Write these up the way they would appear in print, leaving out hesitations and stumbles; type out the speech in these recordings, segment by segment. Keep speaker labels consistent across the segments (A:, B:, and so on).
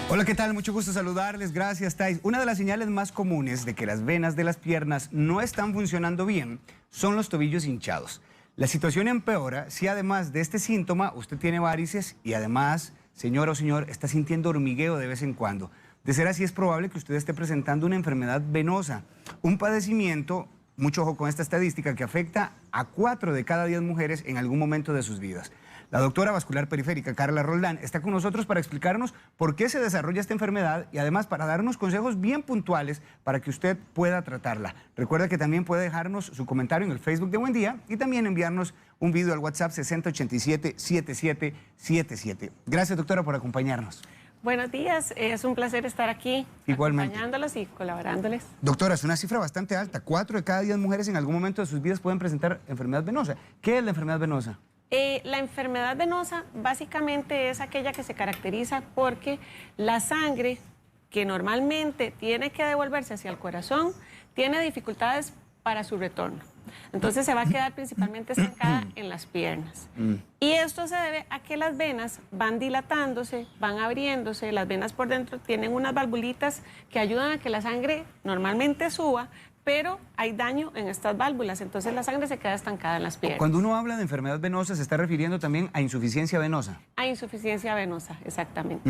A: Hola, ¿qué tal? Mucho gusto saludarles. Gracias, Thais. Una de las señales más comunes de que las venas de las piernas no están funcionando bien son los tobillos hinchados. La situación empeora si además de este síntoma usted tiene varices y además, señora o señor, está sintiendo hormigueo de vez en cuando. De ser así, es probable que usted esté presentando una enfermedad venosa, un padecimiento, mucho ojo con esta estadística, que afecta a 4 de cada 10 mujeres en algún momento de sus vidas. La doctora vascular periférica Carla Roldán está con nosotros para explicarnos por qué se desarrolla esta enfermedad y además para darnos consejos bien puntuales para que usted pueda tratarla. Recuerda que también puede dejarnos su comentario en el Facebook de Buen Día y también enviarnos un video al WhatsApp 6087-7777. Gracias, doctora, por acompañarnos.
B: Buenos días, es un placer estar aquí.
A: Igualmente.
B: Acompañándolos y colaborándoles.
A: Doctora, es una cifra bastante alta. 4 de cada 10 mujeres en algún momento de sus vidas pueden presentar enfermedad venosa. ¿Qué es la enfermedad venosa?
B: La enfermedad venosa básicamente es aquella que se caracteriza porque la sangre que normalmente tiene que devolverse hacia el corazón tiene dificultades para su retorno. Entonces se va a quedar principalmente estancada en las piernas. Y esto se debe a que las venas van dilatándose, van abriéndose. Las venas por dentro tienen unas valvulitas que ayudan a que la sangre normalmente suba, pero hay daño en estas válvulas, entonces la sangre se queda estancada en las piernas.
A: Cuando uno habla de enfermedad venosa, se está refiriendo también a insuficiencia venosa.
B: A insuficiencia venosa, exactamente.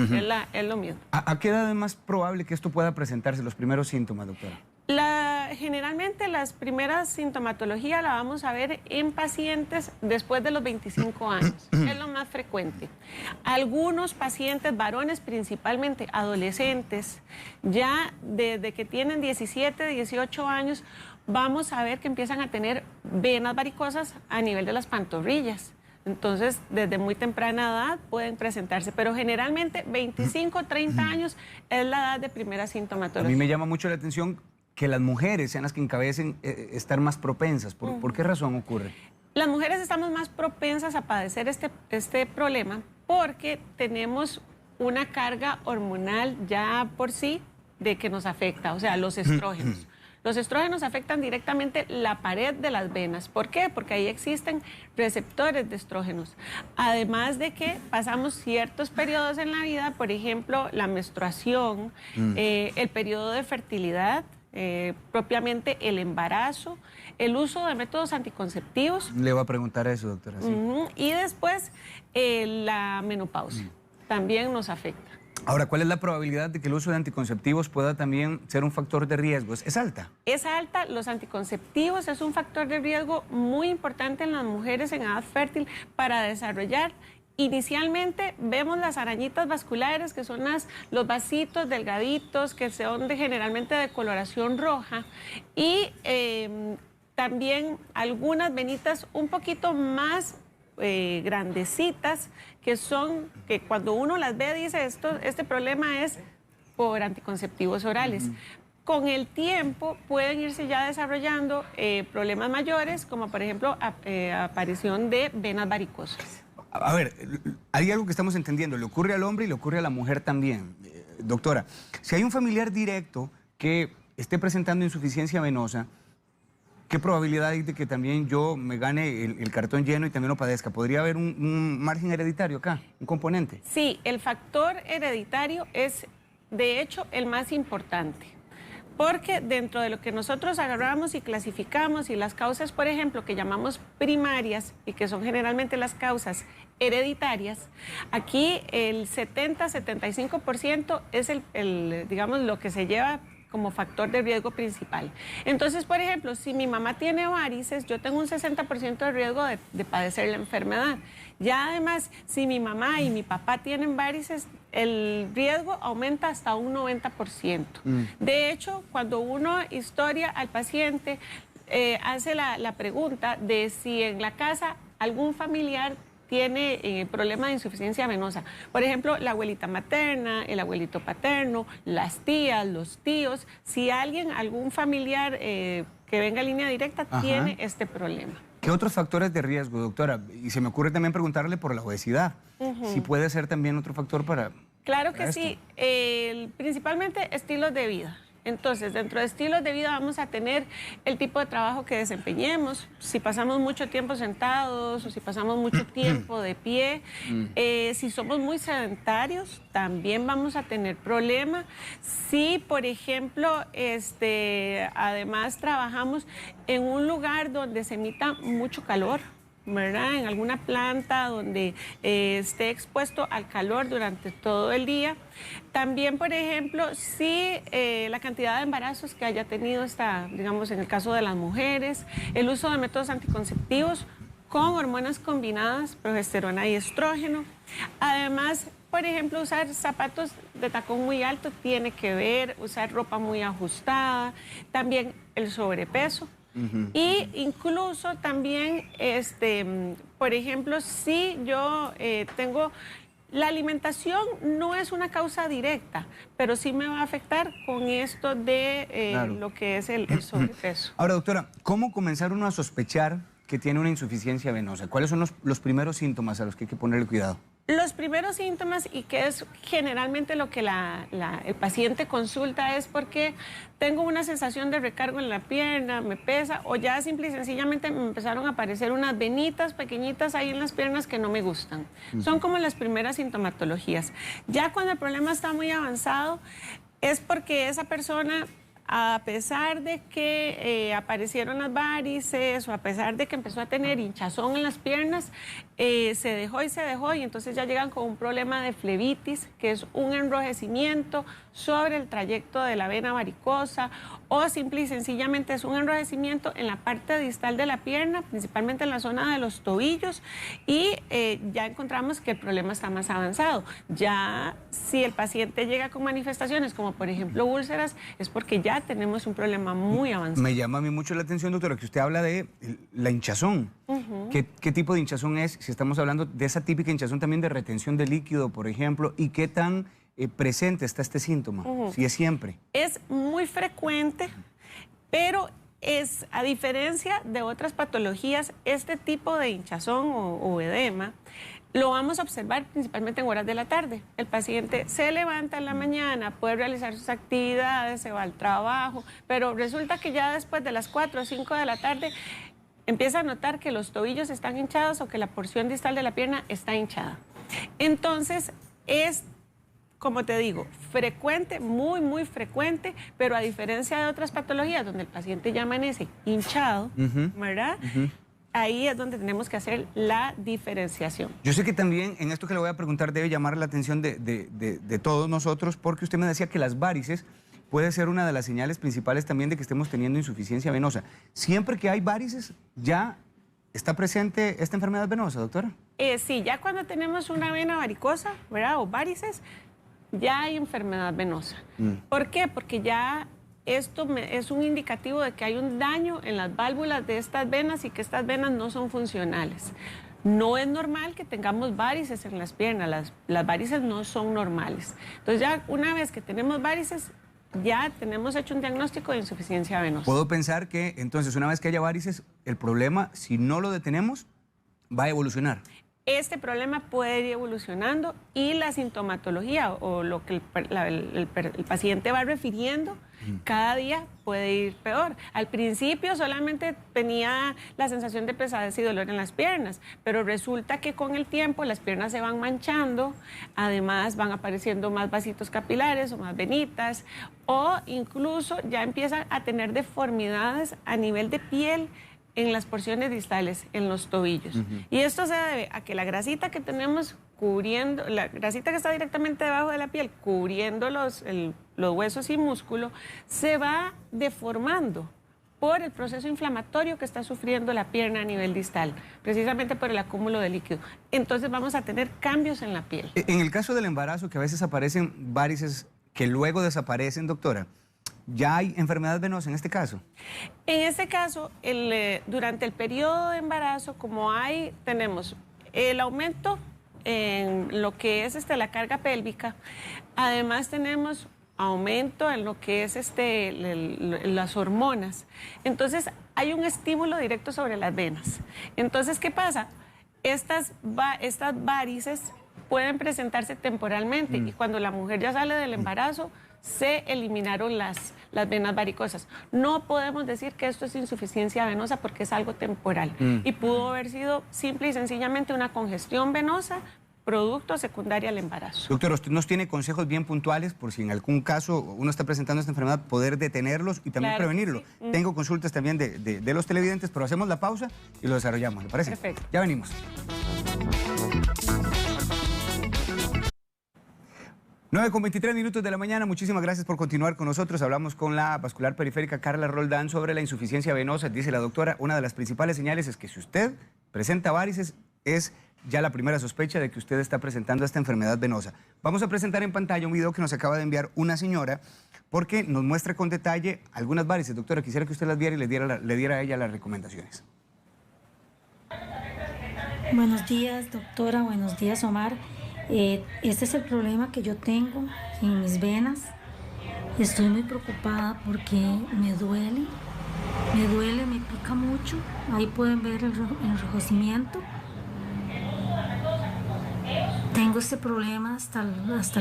B: Es lo mismo.
A: ¿A qué edad es más probable que esto pueda presentarse, los primeros síntomas, doctora?
B: Generalmente las primeras sintomatologías la vamos a ver en pacientes después de los 25 años. Es lo más frecuente. Algunos pacientes varones, principalmente adolescentes, ya desde que tienen 17, 18 años, vamos a ver que empiezan a tener venas varicosas a nivel de las pantorrillas. Entonces, desde muy temprana edad pueden presentarse, pero generalmente 25, 30 años es la edad de primera sintomatología.
A: A mí me llama mucho la atención que las mujeres sean las que encabecen estar más propensas. ¿Por qué razón ocurre?
B: Las mujeres estamos más propensas a padecer este problema porque tenemos una carga hormonal ya por sí de que nos afecta, o sea, los estrógenos. Los estrógenos afectan directamente la pared de las venas. ¿Por qué? Porque ahí existen receptores de estrógenos. Además de que pasamos ciertos periodos en la vida, por ejemplo, la menstruación, el periodo de fertilidad, propiamente el embarazo, el uso de métodos anticonceptivos.
A: Le voy a preguntar eso, doctora. Sí.
B: Y después la menopausia también nos afecta.
A: Ahora, ¿cuál es la probabilidad de que el uso de anticonceptivos pueda también ser un factor de riesgo? ¿Es alta?
B: Es alta. Los anticonceptivos es un factor de riesgo muy importante en las mujeres en edad fértil para desarrollar. Inicialmente vemos las arañitas vasculares, que son los vasitos delgaditos, que son generalmente de coloración roja, y también algunas venitas un poquito más grandecitas, que cuando uno las ve dice, este problema es por anticonceptivos orales. Con el tiempo pueden irse ya desarrollando problemas mayores, como por ejemplo aparición de venas varicosas.
A: A ver, hay algo que estamos entendiendo, le ocurre al hombre y le ocurre a la mujer también. Doctora, si hay un familiar directo que esté presentando insuficiencia venosa, ¿qué probabilidad hay de que también yo me gane el cartón lleno y también lo padezca? ¿Podría haber un margen hereditario acá, un componente?
B: Sí, el factor hereditario es, de hecho, el más importante. Porque dentro de lo que nosotros agarramos y clasificamos y las causas, por ejemplo, que llamamos primarias y que son generalmente las causas hereditarias, aquí el 70-75% es digamos, lo que se lleva como factor de riesgo principal. Entonces, por ejemplo, si mi mamá tiene varices, yo tengo un 60% de riesgo de padecer la enfermedad. Ya además, si mi mamá y mi papá tienen varices, el riesgo aumenta hasta un 90%. De hecho, cuando uno historia al paciente, hace la pregunta de si en la casa algún familiar tiene problema de insuficiencia venosa. Por ejemplo, la abuelita materna, el abuelito paterno, las tías, los tíos. Si algún familiar que venga a línea directa tiene este problema.
A: ¿Qué otros factores de riesgo, doctora? Y se me ocurre también preguntarle por la obesidad. Si puede ser también otro factor para...
B: Claro que sí. Principalmente estilos de vida. Entonces, dentro de estilos de vida vamos a tener el tipo de trabajo que desempeñemos, si pasamos mucho tiempo sentados o si pasamos mucho tiempo de pie, si somos muy sedentarios, también vamos a tener problemas. Si, por ejemplo, además trabajamos en un lugar donde se emita mucho calor, ¿verdad? En alguna planta donde esté expuesto al calor durante todo el día. También, por ejemplo, si la cantidad de embarazos que haya tenido digamos, en el caso de las mujeres, el uso de métodos anticonceptivos con hormonas combinadas, progesterona y estrógeno. Además, por ejemplo, usar zapatos de tacón muy alto tiene que ver, usar ropa muy ajustada, también el sobrepeso. Y incluso también, por ejemplo, si yo tengo... La alimentación no es una causa directa, pero sí me va a afectar con esto de
A: Claro.
B: lo que es el sobrepeso.
A: Ahora, doctora, ¿cómo comenzar uno a sospechar que tiene una insuficiencia venosa? ¿Cuáles son los primeros síntomas a los que hay que ponerle cuidado?
B: Los primeros síntomas, y que es generalmente lo que el paciente consulta, es porque tengo una sensación de recargo en la pierna, me pesa, o ya simple y sencillamente me empezaron a aparecer unas venitas pequeñitas ahí en las piernas que no me gustan. Son como las primeras sintomatologías. Ya cuando el problema está muy avanzado, es porque esa persona, a pesar de que aparecieron las varices o a pesar de que empezó a tener hinchazón en las piernas, se dejó y entonces ya llegan con un problema de flebitis, que es un enrojecimiento sobre el trayecto de la vena varicosa, o simple y sencillamente es un enrojecimiento en la parte distal de la pierna, principalmente en la zona de los tobillos, y ya encontramos que el problema está más avanzado. Ya si el paciente llega con manifestaciones como por ejemplo úlceras, es porque ya tenemos un problema muy avanzado.
A: Me llama a mí mucho la atención, doctora, que usted habla de la hinchazón. ¿Qué tipo de hinchazón es? Si estamos hablando de esa típica hinchazón también de retención de líquido, por ejemplo, ¿y qué tan presente está este síntoma? Si es siempre.
B: Es muy frecuente, pero a diferencia de otras patologías, este tipo de hinchazón o edema lo vamos a observar principalmente en horas de la tarde. El paciente se levanta en la mañana, puede realizar sus actividades, se va al trabajo, pero resulta que ya después de las 4 o 5 de la tarde empieza a notar que los tobillos están hinchados o que la porción distal de la pierna está hinchada. Entonces, es, como te digo, frecuente, muy, muy frecuente, pero a diferencia de otras patologías donde el paciente ya amanece hinchado, ¿verdad? Ahí es donde tenemos que hacer la diferenciación.
A: Yo sé que también en esto que le voy a preguntar debe llamar la atención de todos nosotros, porque usted me decía que las varices puede ser una de las señales principales también de que estemos teniendo insuficiencia venosa. Siempre que hay varices, ¿ya está presente esta enfermedad venosa, doctora?
B: Sí, ya cuando tenemos una vena varicosa, ¿verdad? O varices, ya hay enfermedad venosa. ¿Por qué? Porque ya esto es un indicativo de que hay un daño en las válvulas de estas venas y que estas venas no son funcionales. No es normal que tengamos varices en las piernas, las varices no son normales. Entonces ya una vez que tenemos varices, ya tenemos hecho un diagnóstico de insuficiencia venosa.
A: Puedo pensar que entonces una vez que haya varices, el problema, si no lo detenemos, va a evolucionar.
B: Este problema puede ir evolucionando y la sintomatología o lo que el paciente va refiriendo cada día puede ir peor. Al principio solamente tenía la sensación de pesadez y dolor en las piernas, pero resulta que con el tiempo las piernas se van manchando, además van apareciendo más vasitos capilares o más venitas, o incluso ya empiezan a tener deformidades a nivel de piel en las porciones distales, en los tobillos. Y esto se debe a que la grasita que tenemos cubriendo, la grasita que está directamente debajo de la piel, cubriendo los huesos y músculo, se va deformando por el proceso inflamatorio que está sufriendo la pierna a nivel distal, precisamente por el acúmulo de líquido. Entonces vamos a tener cambios en la piel.
A: En el caso del embarazo, que a veces aparecen varices que luego desaparecen, doctora, ¿ya hay enfermedad venosa en este caso?
B: En este caso, durante el periodo de embarazo, como tenemos el aumento en lo que es la carga pélvica, además tenemos aumento en lo que es las hormonas. Entonces, hay un estímulo directo sobre las venas. Entonces, ¿qué pasa? Estas varices pueden presentarse temporalmente y cuando la mujer ya sale del embarazo, se eliminaron las las venas varicosas. No podemos decir que esto es insuficiencia venosa porque es algo temporal y pudo haber sido simple y sencillamente una congestión venosa producto secundaria al embarazo.
A: Doctora, usted nos tiene consejos bien puntuales por si en algún caso uno está presentando esta enfermedad, poder detenerlos y también prevenirlo. Sí. Tengo consultas también de los televidentes, pero hacemos la pausa y lo desarrollamos, ¿le parece?
B: Perfecto.
A: Ya venimos. 9:23 de la mañana, muchísimas gracias por continuar con nosotros. Hablamos con la vascular periférica Carla Roldán sobre la insuficiencia venosa. Dice la doctora, una de las principales señales es que si usted presenta varices, es ya la primera sospecha de que usted está presentando esta enfermedad venosa. Vamos a presentar en pantalla un video que nos acaba de enviar una señora porque nos muestra con detalle algunas varices. Doctora, quisiera que usted las viera y le diera a ella las recomendaciones.
C: Buenos días, doctora. Buenos días, Omar. Este es el problema que yo tengo en mis venas. Estoy muy preocupada porque me duele, me pica mucho. Ahí pueden ver el enrojecimiento. Tengo este problema hasta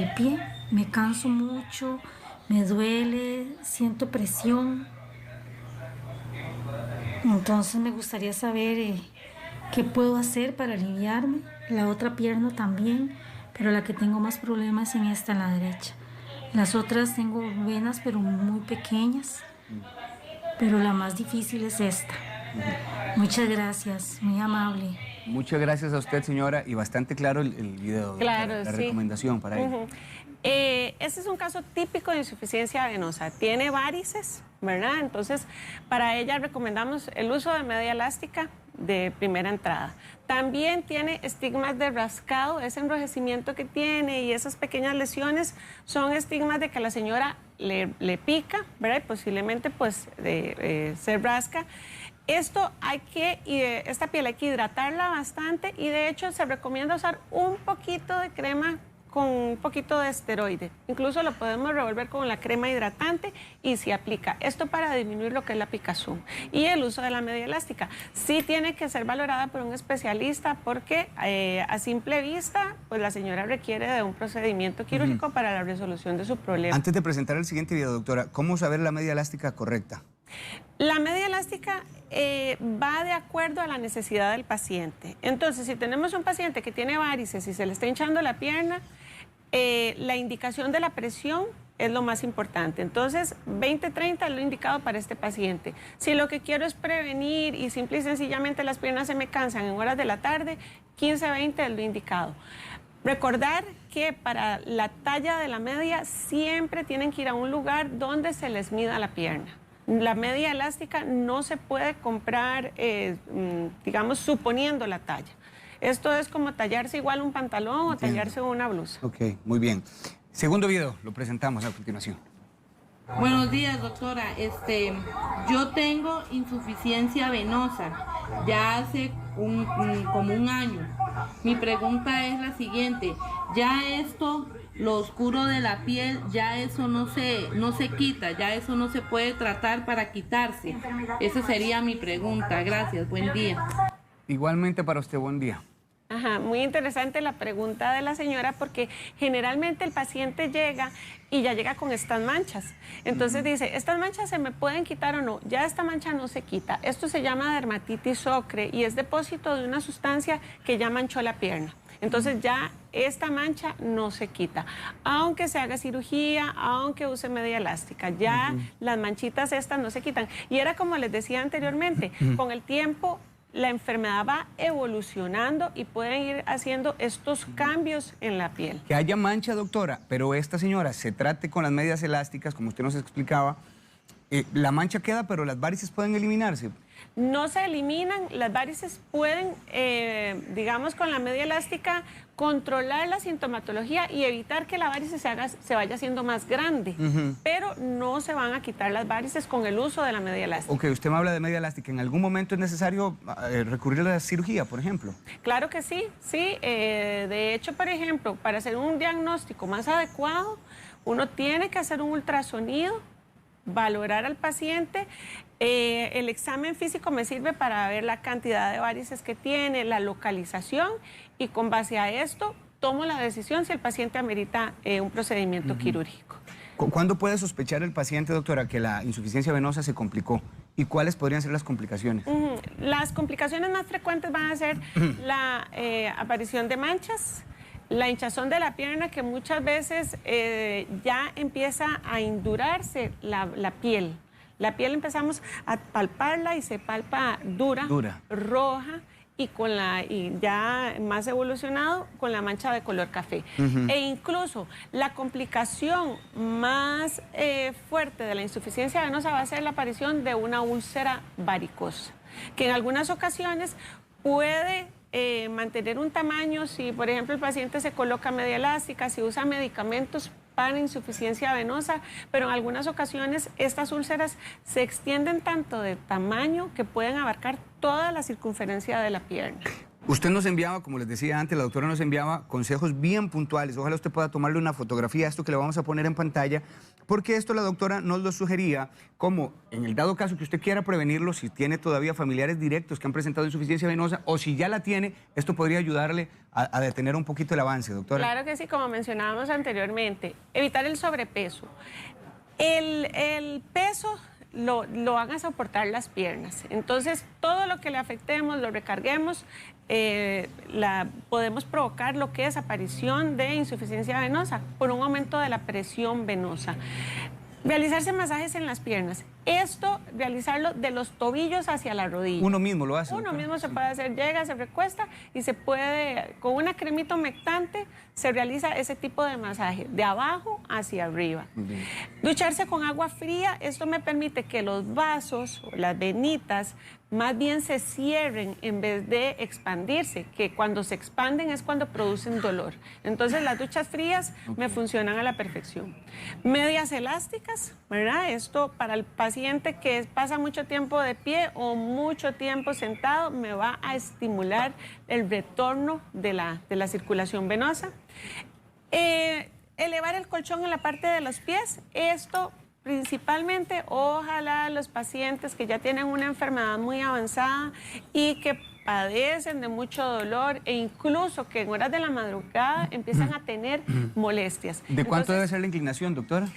C: el pie. Me canso mucho, me duele, siento presión. Entonces me gustaría saber qué puedo hacer para aliviarme. La otra pierna también, pero la que tengo más problemas es en esta, en la derecha. Las otras tengo venas, pero muy pequeñas, pero la más difícil es esta. Muchas gracias, muy amable.
A: Muchas gracias a usted, señora, y bastante claro el video.
B: Claro,
A: la
B: sí.
A: recomendación para ella.
B: Este es un caso típico de insuficiencia venosa. Tiene varices, ¿verdad? Entonces, para ella recomendamos el uso de media elástica de primera entrada. También tiene estigmas de rascado, ese enrojecimiento que tiene y esas pequeñas lesiones son estigmas de que la señora le pica, ¿verdad? Y posiblemente pues se rasca. Esta piel hay que hidratarla bastante y de hecho se recomienda usar un poquito de crema con un poquito de esteroide. Incluso lo podemos revolver con la crema hidratante y se aplica. Esto para disminuir lo que es la picazón. Y el uso de la media elástica. Sí tiene que ser valorada por un especialista porque a simple vista, pues la señora requiere de un procedimiento quirúrgico para la resolución de su problema.
A: Antes de presentar el siguiente video, doctora, ¿cómo saber la media elástica correcta?
B: La media elástica va de acuerdo a la necesidad del paciente. Entonces, si tenemos un paciente que tiene varices y se le está hinchando la pierna, la indicación de la presión es lo más importante. Entonces, 20-30 es lo indicado para este paciente. Si lo que quiero es prevenir y simple y sencillamente las piernas se me cansan en horas de la tarde, 15-20 es lo indicado. Recordar que para la talla de la media siempre tienen que ir a un lugar donde se les mida la pierna. La media elástica no se puede comprar, digamos, suponiendo la talla. Esto es como tallarse igual un pantalón o tallarse una blusa.
A: Ok, muy bien. Segundo video, lo presentamos a continuación.
D: Buenos días, doctora. Yo tengo insuficiencia venosa ya hace como un año. Mi pregunta es la siguiente. Ya esto, lo oscuro de la piel, ya eso no se quita, ya eso no se puede tratar para quitarse. Esa sería mi pregunta. Gracias, buen día.
A: Igualmente para usted, buen día.
B: Ajá, muy interesante la pregunta de la señora porque generalmente el paciente llega y ya llega con estas manchas. Entonces dice, ¿estas manchas se me pueden quitar o no? Ya esta mancha no se quita. Esto se llama dermatitis ocre y es depósito de una sustancia que ya manchó la pierna. Entonces ya esta mancha no se quita. Aunque se haga cirugía, aunque use media elástica, ya las manchitas estas no se quitan. Y era como les decía anteriormente, con el tiempo la enfermedad va evolucionando y pueden ir haciendo estos cambios en la piel.
A: Que haya mancha, doctora, pero esta señora se trate con las medias elásticas, como usted nos explicaba, la mancha queda, pero las varices pueden eliminarse.
B: No se eliminan, las varices pueden, digamos, con la media elástica, controlar la sintomatología y evitar que la varice se vaya haciendo más grande, pero no se van a quitar las varices con el uso de la media elástica.
A: Ok, usted me habla de media elástica. ¿En algún momento es necesario recurrir a la cirugía, por ejemplo?
B: Claro que sí, sí. De hecho, por ejemplo, para hacer un diagnóstico más adecuado, uno tiene que hacer un ultrasonido, valorar al paciente. El examen físico me sirve para ver la cantidad de varices que tiene, la localización y con base a esto tomo la decisión si el paciente amerita un procedimiento quirúrgico.
A: ¿Cuándo puede sospechar el paciente, doctora, que la insuficiencia venosa se complicó? ¿Y cuáles podrían ser las complicaciones?
B: Las complicaciones más frecuentes van a ser la aparición de manchas, la hinchazón de la pierna, que muchas veces ya empieza a indurarse la piel. La piel empezamos a palparla y se palpa dura. Roja. Y ya más evolucionado con la mancha de color café. E incluso la complicación más fuerte de la insuficiencia venosa va a ser la aparición de una úlcera varicosa, que en algunas ocasiones puede mantener un tamaño si, por ejemplo, el paciente se coloca media elástica, si usa medicamentos para insuficiencia venosa, pero en algunas ocasiones estas úlceras se extienden tanto de tamaño que pueden abarcar toda la circunferencia de la pierna.
A: Usted nos enviaba, como les decía antes, la doctora nos enviaba consejos bien puntuales. Ojalá usted pueda tomarle una fotografía a esto que le vamos a poner en pantalla, porque esto la doctora nos lo sugería como, en el dado caso que usted quiera prevenirlo, si tiene todavía familiares directos que han presentado insuficiencia venosa, o si ya la tiene, esto podría ayudarle a detener un poquito el avance, doctora.
B: Claro que sí, como mencionábamos anteriormente, evitar el sobrepeso. El peso lo van a soportar las piernas. Entonces, todo lo que le afectemos, lo recarguemos, podemos provocar lo que es aparición de insuficiencia venosa por un aumento de la presión venosa. Realizarse masajes en las piernas. Esto, realizarlo de los tobillos hacia la rodilla.
A: Uno mismo lo hace.
B: Uno mismo se puede hacer, llega, se recuesta y se puede, con una cremita humectante, se realiza ese tipo de masaje, de abajo hacia arriba. Ducharse con agua fría, esto me permite que los vasos, o las venitas, más bien se cierren en vez de expandirse, que cuando se expanden es cuando producen dolor. Entonces las duchas frías me funcionan a la perfección. Medias elásticas, ¿verdad? Esto para el paciente que pasa mucho tiempo de pie o mucho tiempo sentado, me va a estimular el retorno de la circulación venosa. Elevar el colchón en la parte de los pies, esto principalmente, ojalá los pacientes que ya tienen una enfermedad muy avanzada y que padecen de mucho dolor e incluso que en horas de la madrugada empiezan a tener molestias.
A: ¿De cuánto debe ser la inclinación, doctora?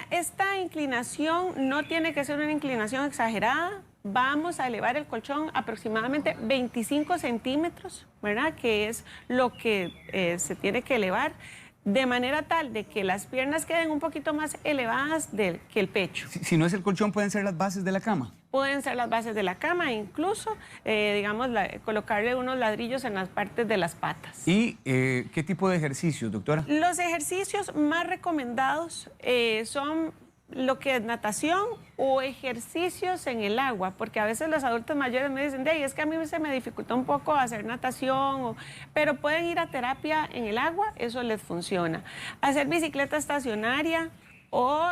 B: Esta inclinación no tiene que ser una inclinación exagerada. Vamos a elevar el colchón aproximadamente 25 centímetros, ¿verdad? Que es lo que se tiene que elevar, de manera tal de que las piernas queden un poquito más elevadas que el pecho.
A: Si no es el colchón, ¿pueden ser las bases de la cama?
B: Pueden ser las bases de la cama, incluso, digamos, colocarle unos ladrillos en las partes de las patas.
A: ¿Y qué tipo de ejercicios, doctora?
B: Los ejercicios más recomendados son lo que es natación o ejercicios en el agua, porque a veces los adultos mayores me dicen, es que a mí se me dificulta un poco hacer natación, pero pueden ir a terapia en el agua, eso les funciona. Hacer bicicleta estacionaria o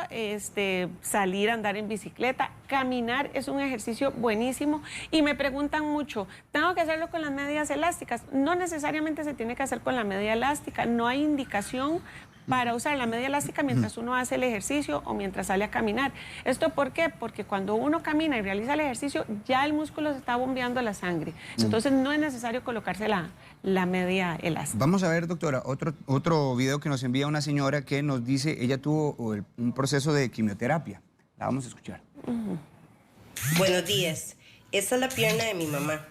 B: salir a andar en bicicleta, caminar es un ejercicio buenísimo. Y me preguntan mucho, ¿tengo que hacerlo con las medias elásticas? No necesariamente se tiene que hacer con la media elástica, no hay indicación para usar la media elástica mientras uno hace el ejercicio o mientras sale a caminar. ¿Esto por qué? Porque cuando uno camina y realiza el ejercicio, ya el músculo se está bombeando la sangre. Entonces no es necesario colocarse la media elástica.
A: Vamos a ver, doctora, otro video que nos envía una señora que nos dice, ella tuvo un proceso de quimioterapia. La vamos a escuchar.
E: Buenos días. Esta es la pierna de mi mamá.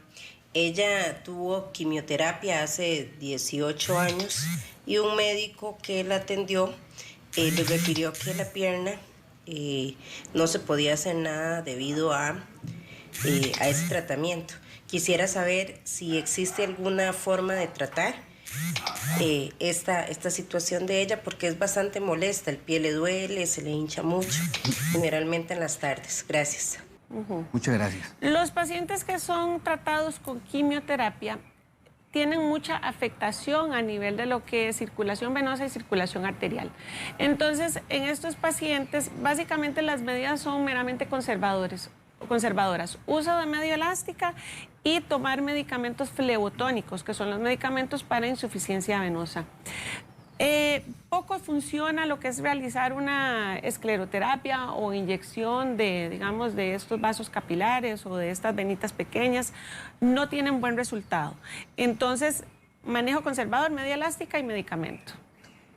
E: Ella tuvo quimioterapia hace 18 años y un médico que la atendió le refirió que la pierna no se podía hacer nada debido a ese tratamiento. Quisiera saber si existe alguna forma de tratar esta situación de ella, porque es bastante molesta, el pie le duele, se le hincha mucho, generalmente en las tardes. Gracias.
A: Muchas gracias.
B: Los pacientes que son tratados con quimioterapia tienen mucha afectación a nivel de lo que es circulación venosa y circulación arterial. Entonces, en estos pacientes, básicamente las medidas son meramente conservadoras. Uso de media elástica y tomar medicamentos flebotónicos, que son los medicamentos para insuficiencia venosa. Poco funciona lo que es realizar una escleroterapia o inyección digamos, de estos vasos capilares o de estas venitas pequeñas. No tienen buen resultado. Entonces, manejo conservador, media elástica y medicamento.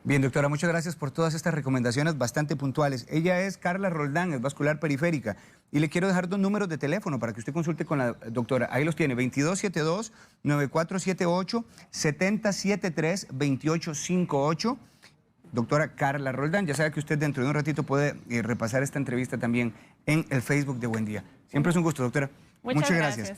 A: Bien, doctora, muchas gracias por todas estas recomendaciones bastante puntuales. Ella es Carla Roldán, es vascular periférica. Y le quiero dejar 2 números de teléfono para que usted consulte con la doctora. Ahí los tiene, 2272-9478, 7073-2858. Doctora Carla Roldán, ya sabe que usted dentro de un ratito puede repasar esta entrevista también en el Facebook de Buen Día. Siempre es un gusto, doctora. Muchas gracias.